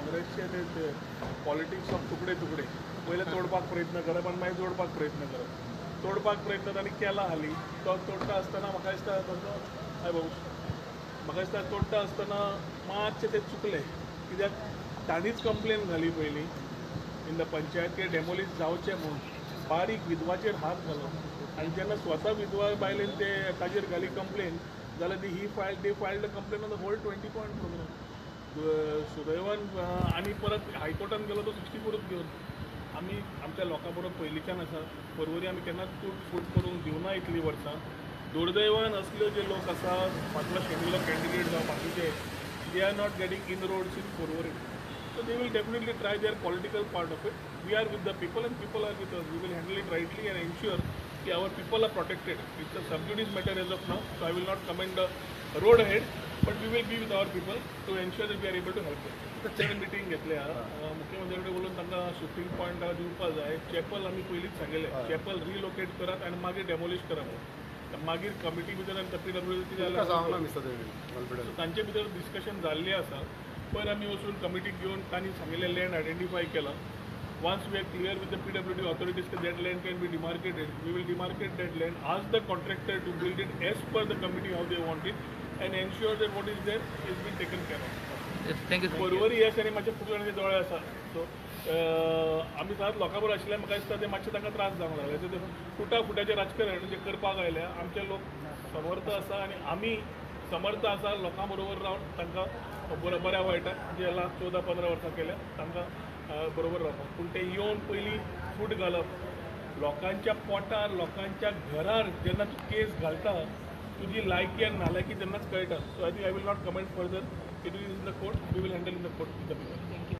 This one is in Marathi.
काँग्रेसचे ते पॉलिटिक्स ऑफ तुकडे तुकडे पहिले तोडपाक प्रयत्न करप आनी मागीर जोडपाक प्रयत्न करप. तोडपाक प्रयत्न तांणी केला हालीं. तो तोडटा आसतना म्हाका दिसता ताचो हय भाऊ म्हाका दिसता तोडटा आसतना मातशें तें चुकलें कित्याक तांणीच कंप्लेन घाली पयलीं इन द पंचायत की डेमोलीश जावचें म्हूण बारीक विधवाचेर हात घालप आनी जेन्ना स्वता विधवा बायलेन ते ताजेर घाली कंप्लेन जाल्यार they filed the complaint on the whole 20 point program. सुदैवान आनी परत हायकोर्टान गेलो तो 64च घेवन आमी आमच्या लोकां बरोबर पयलींच्यान आसा. परवरी आमी केन्नाच फूट करूंक दिवना इतलीं वर्सां. दुर्दैवान असल्यो जे लोक आसा फाटलो शेड्युलर कॅन्डिडेट जावं बाकीचे they are not getting in roads in February. So they will definitely try their political part of it. We are with the people and people are with us. We will handle it rightly and ensure that our people are protected. It's a sub judice matter as of now, so I will not comment the road ahead, but we will be with our people to ensure that we are able to help them. तर मिटींग घेतल्या मुख्यमंत्री कडेन उलोवन तांकां शूटिंग पॉयंट दिवपा जाय. चॅपल आमी पयलींच सांगलेलें चॅपल रिलोकेट करात आनी मागीर डेमोलिश करात. मागीर कमिटी भितर आनी PWD कितें जालें तांचे भितर डिस्कशन जाल्लें आसा. पयर आमी वचून कमिटीक घेवन तांणी सांगिल्लें लँड आयडेंटिफाय केलां. Once we are clear with the PWD authorities that land can be demarcated we will demarcate that land ask the contractor to build it as per the committee how they want it and ensure that what is there is been taken care of. Thank you. परवरी ह्या दिसांनी मातशे खूब जाणांचे दोळे आसा. सो आमी सदांच लोकां बरोबर आशिल्ले म्हाका दिसता ते मातशे तांकां त्रास जावंक लागले. ते फुटा फुट्याचें राजकारण जे करपाक आयल्या आमचे लोक समर्थ आसा आनी आमी समर्थ आसा लोकां बरोबर रावन तांकां बऱ्या वायटाक जे लास्ट 14-15 वर्सां केल्या तांकां बरोबर रावपाक. पूण ते येवन पयलीं फूट घालप लोकांच्या पोटार लोकांच्या घरार जेन्ना तूं केस घालता तुजी लायकी आनी नालायकी तेन्नाच कळटा. So I think I will not comment further. It is in the court we will handle in the court with the people.